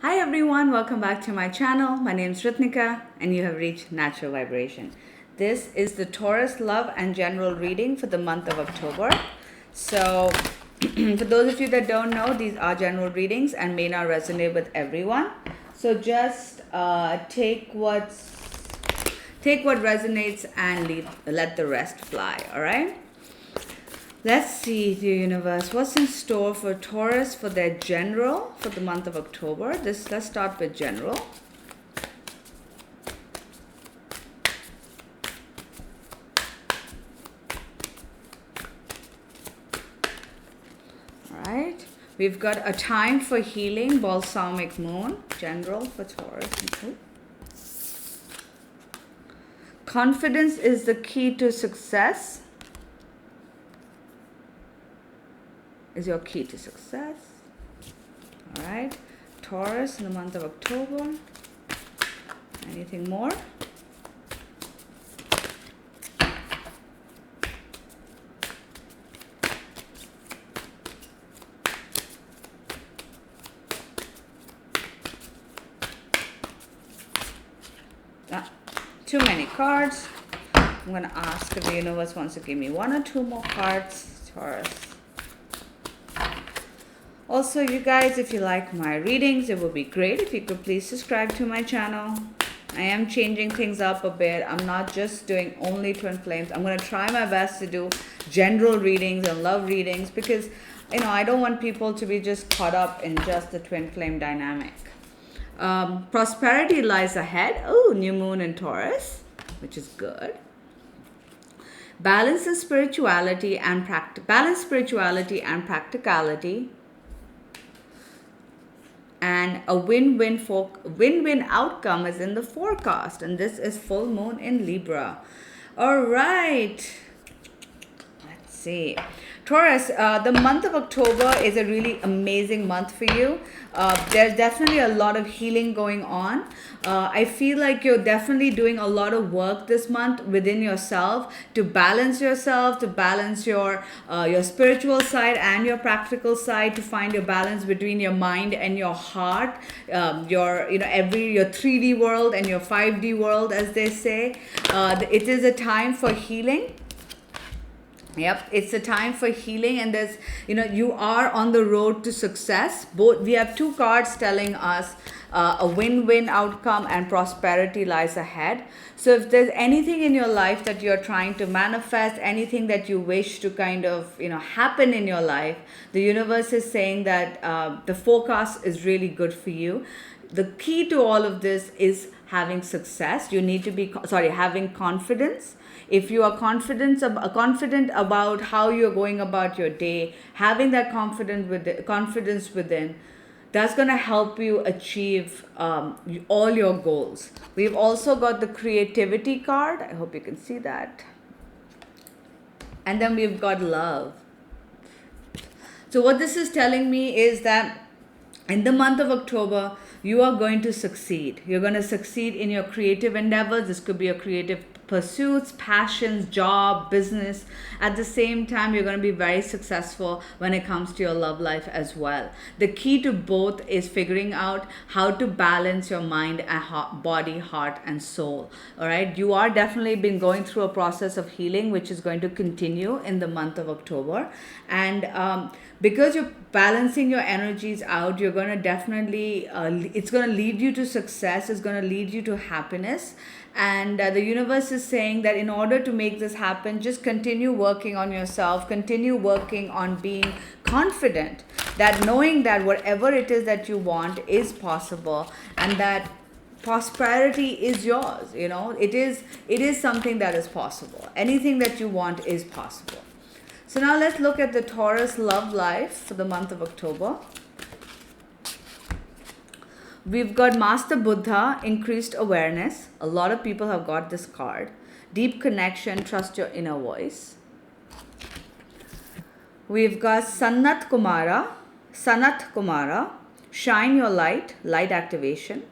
Hi everyone, welcome back to my channel. My name is Ritnika and you have reached Natural Vibration. This is the Taurus love and general reading for the month of October. So, for those of you that don't know, these are general readings and may not resonate with everyone. So just take what resonates and let the rest fly, all right? Let's see, dear universe, what's in store for Taurus for their general for the month of October. Let's start with general. All right. We've got a time for healing, balsamic moon, general for Taurus. Confidence is the key to success. Is your key to success. All right. Taurus in the month of October. Anything more? Too many cards. I'm going to ask if the universe wants to give me one or two more cards. Taurus. Also, you guys, if you like my readings, it would be great if you could please subscribe to my channel. I am changing things up a bit. I'm not just doing only twin flames. I'm going to try my best to do general readings and love readings because, I don't want people to be just caught up in just the twin flame dynamic. Prosperity lies ahead. Oh, new moon in Taurus, which is good. Balance spirituality and practicality. And a win-win outcome is in the forecast, and this is full moon in Libra. All right, let's see. Taurus, the month of October is a really amazing month for you. There's definitely a lot of healing going on. I feel like you're definitely doing a lot of work this month within yourself to balance your spiritual side and your practical side, to find your balance between your mind and your heart, your 3D world and your 5D world, as they say. It is a time for healing. Yep, it's a time for healing, and you are on the road to success. We have two cards telling us a win-win outcome and prosperity lies ahead. So if there's anything in your life that you're trying to manifest, anything that you wish to kind of, happen in your life, the universe is saying that the forecast is really good for you. The key to all of this is having success. You need to be, having confidence. If you are confident about how you're going about your day, having that confidence within, that's going to help you achieve all your goals. We've also got the creativity card. I hope you can see that. And then we've got love. So what this is telling me is that in the month of October, you are going to succeed. You're going to succeed in your creative endeavors. This could be a creative pursuits, passions, job, business. At the same time, you're going to be very successful when it comes to your love life as well. The key to both is figuring out how to balance your mind and body, heart, and soul. All right. You are definitely been going through a process of healing, which is going to continue in the month of October. And because you're balancing your energies out, you're going to definitely, it's going to lead you to success. It's going to lead you to happiness. And the universe is saying that in order to make this happen, just continue working on yourself, continue working on being confident, that knowing that whatever it is that you want is possible, and that prosperity is yours. It is something that is possible. Anything that you want is possible. So now let's look at the Taurus love life for the month of October. We've got Master Buddha, increased awareness. A lot of people have got this card. Deep connection, trust your inner voice. We've got Sanat Kumara, shine your light activation.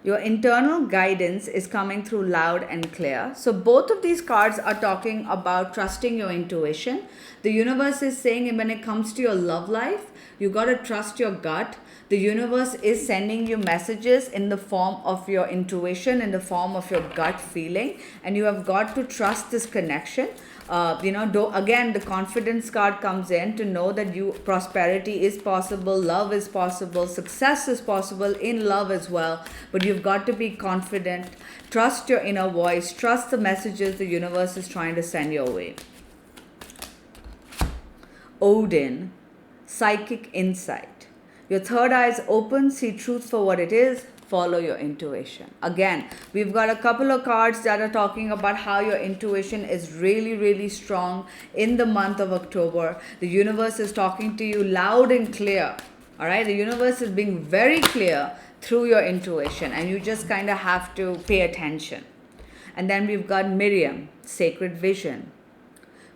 Your internal guidance is coming through loud and clear. So, both of these cards are talking about trusting your intuition. The universe is saying when it comes to your love life, you got to trust your gut. The universe is sending you messages in the form of your intuition, in the form of your gut feeling, and you have got to trust this connection. Again, the confidence card comes in to know that prosperity is possible, love is possible, success is possible in love as well. But you've got to be confident, trust your inner voice, trust the messages the universe is trying to send your way. Odin, psychic insight. Your third eye is open, see truth for what it is, follow your intuition. Again, we've got a couple of cards that are talking about how your intuition is really, really strong in the month of October. The universe is talking to you loud and clear. All right, the universe is being very clear through your intuition, and you just kind of have to pay attention. And then we've got Miriam, sacred vision.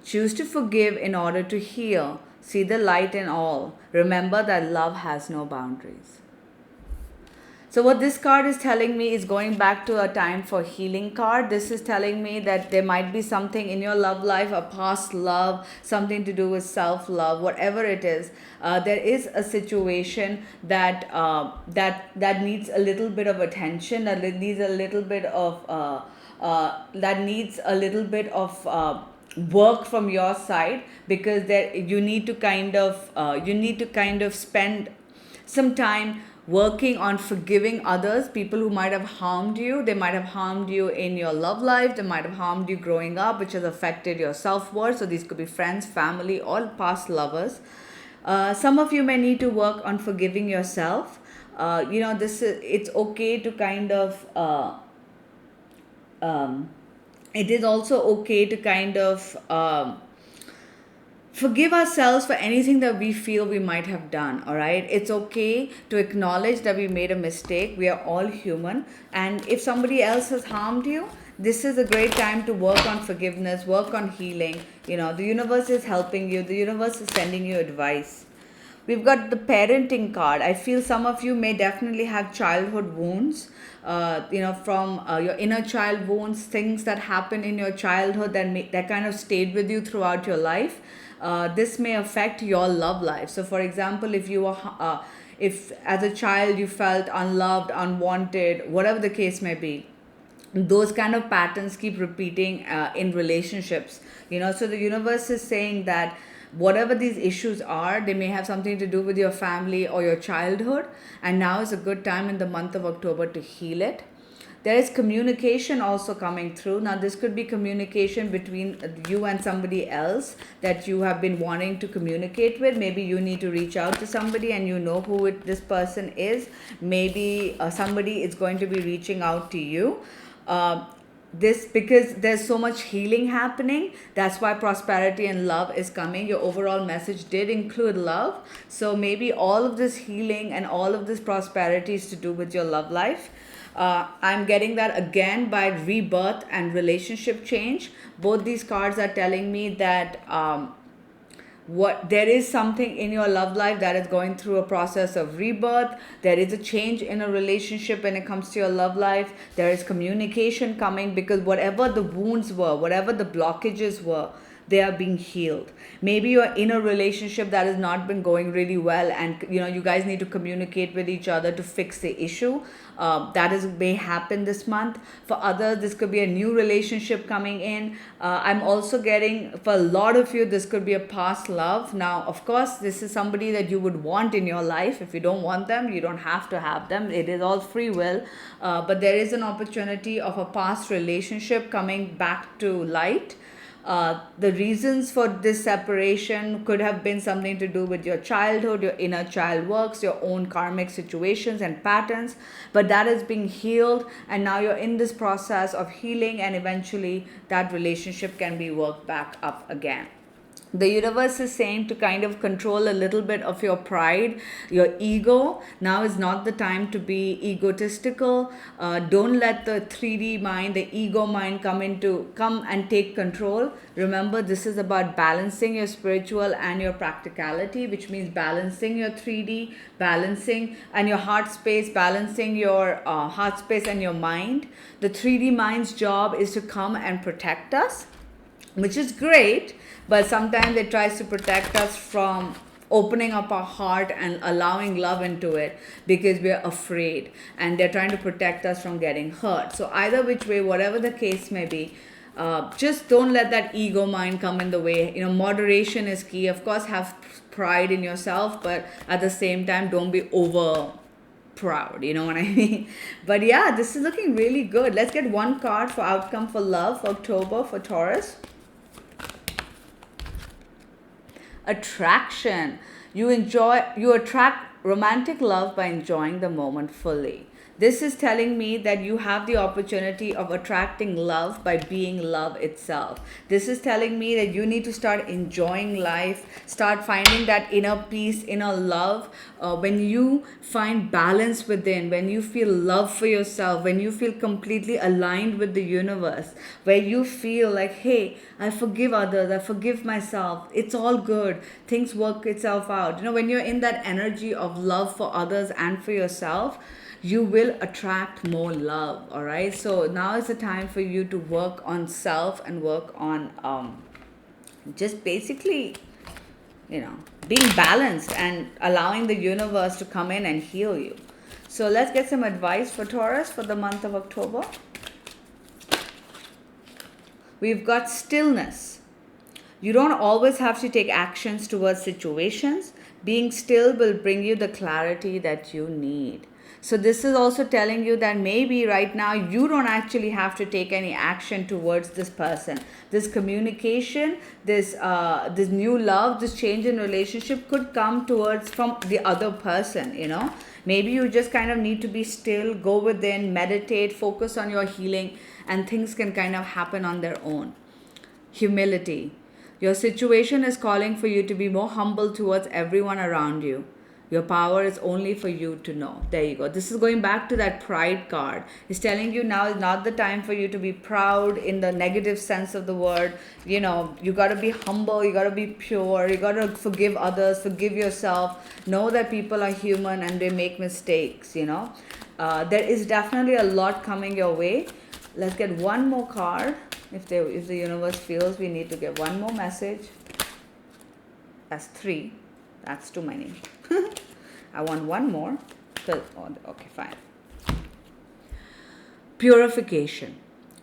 Choose to forgive in order to heal. See the light in all. Remember that love has no boundaries. So what this card is telling me is going back to a time for healing card. This is telling me that there might be something in your love life, a past love, something to do with self-love, whatever it is. There is a situation that that needs a little bit of attention, that needs a little bit of work from your side, because there you need to kind of spend some time working on forgiving others, people who might have harmed you. They might have harmed you in your love life, they might have harmed you growing up, which has affected your self-worth. So these could be friends, family, or past lovers. Some of you may need to work on forgiving yourself. It's okay to kind of it is also okay to kind of forgive ourselves for anything that we feel we might have done. All right, it's okay to acknowledge that we made a mistake. We are all human, and if somebody else has harmed you, this is a great time to work on forgiveness, work on healing. The universe is helping you, the universe is sending you advice. We've got the parenting card. I feel some of you may definitely have childhood wounds, from your inner child wounds, things that happened in your childhood that kind of stayed with you throughout your life. This may affect your love life. So, for example, if as a child you felt unloved, unwanted, whatever the case may be, those kind of patterns keep repeating in relationships. So the universe is saying that whatever these issues are, they may have something to do with your family or your childhood, and now is a good time in the month of October to heal it. There is communication also coming through. Now, this could be communication between you and somebody else that you have been wanting to communicate with. Maybe you need to reach out to somebody and you know who this person is. Maybe somebody is going to be reaching out to you. Because there's so much healing happening, that's why prosperity and love is coming. Your overall message did include love, so maybe all of this healing and all of this prosperity is to do with your love life. I'm getting that again by rebirth and relationship change. Both these cards are telling me that there is something in your love life that is going through a process of rebirth. There is a change in a relationship when it comes to your love life. There is communication coming, because whatever the wounds were, whatever the blockages were, they are being healed. Maybe you're in a relationship that has not been going really well, and you guys need to communicate with each other to fix the issue. May happen this month. For others, this could be a new relationship coming in. I'm also getting, for a lot of you, this could be a past love. Now, of course, this is somebody that you would want in your life. If you don't want them, you don't have to have them. It is all free will. But there is an opportunity of a past relationship coming back to light. The reasons for this separation could have been something to do with your childhood, your inner child works, your own karmic situations and patterns, but that is being healed, and now you're in this process of healing, and eventually that relationship can be worked back up again. The universe is saying to kind of control a little bit of your pride, your ego. Now is not the time to be egotistical. Don't let the 3D mind, the ego mind come and take control. Remember, this is about balancing your spiritual and your practicality, which means balancing your 3D, balancing and your heart space, balancing your heart space and your mind. The 3D mind's job is to come and protect us, which is great, but sometimes it tries to protect us from opening up our heart and allowing love into it because we're afraid, and they're trying to protect us from getting hurt. So either which way, whatever the case may be, just don't let that ego mind come in the way. Moderation is key. Of course, have pride in yourself, but at the same time, don't be over proud, you know what I mean? But yeah, this is looking really good. Let's get one card for outcome for love for October for Taurus. Attraction. You attract romantic love by enjoying the moment fully. This is telling me that you have the opportunity of attracting love by being love itself. This is telling me that you need to start enjoying life, start finding that inner peace, inner love. When you find balance within, when you feel love for yourself, when you feel completely aligned with the universe, where you feel like, hey, I forgive others, I forgive myself, it's all good, things work itself out. When you're in that energy of love for others and for yourself, you will attract more love. All right, so now is the time for you to work on self and work on just basically being balanced and allowing the universe to come in and heal you. So let's get some advice for Taurus for the month of October. We've got stillness. You don't always have to take actions towards situations. Being still will bring you the clarity that you need. So this is also telling you that maybe right now you don't actually have to take any action towards this person. This communication, this new love, this change in relationship could come from the other person, Maybe you just kind of need to be still, go within, meditate, focus on your healing, and things can kind of happen on their own. Humility. Your situation is calling for you to be more humble towards everyone around you. Your power is only for you to know. There you go. This is going back to that pride card. It's telling you now is not the time for you to be proud in the negative sense of the word. You got to be humble. You got to be pure. You got to forgive others, forgive yourself. Know that people are human and they make mistakes, There is definitely a lot coming your way. Let's get one more card. If the universe feels we need to get one more message. That's 3. That's too many. I want one more. Okay, fine. Purification.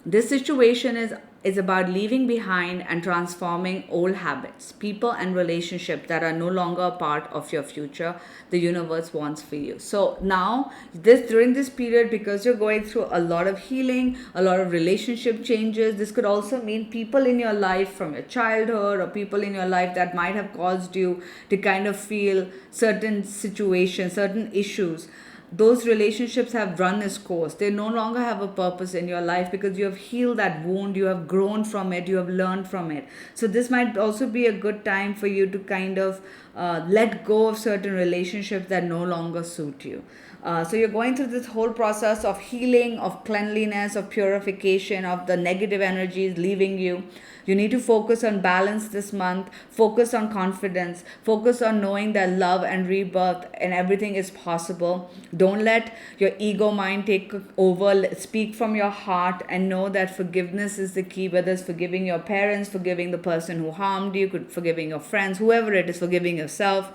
This situation is about leaving behind and transforming old habits, people and relationships that are no longer a part of your future the universe wants for you. So now, during this period, because you're going through a lot of healing, a lot of relationship changes, this could also mean people in your life from your childhood or people in your life that might have caused you to kind of feel certain situations, certain issues. Those relationships have run its course. They no longer have a purpose in your life because you have healed that wound, you have grown from it, you have learned from it. So this might also be a good time for you to kind of let go of certain relationships that no longer suit you. So you're going through this whole process of healing, of cleanliness, of purification, of the negative energies leaving you. You need to focus on balance this month, focus on confidence, focus on knowing that love and rebirth and everything is possible. Don't let your ego mind take over. Speak from your heart and know that forgiveness is the key, whether it's forgiving your parents, forgiving the person who harmed you, forgiving your friends, whoever it is, forgiving yourself.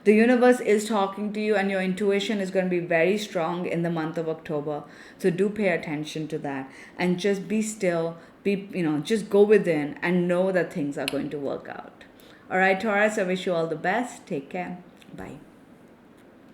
The universe is talking to you and your intuition is going to be very strong in the month of October. So do pay attention to that and just be still, just go within and know that things are going to work out. All right, Taurus, I wish you all the best. Take care. Bye.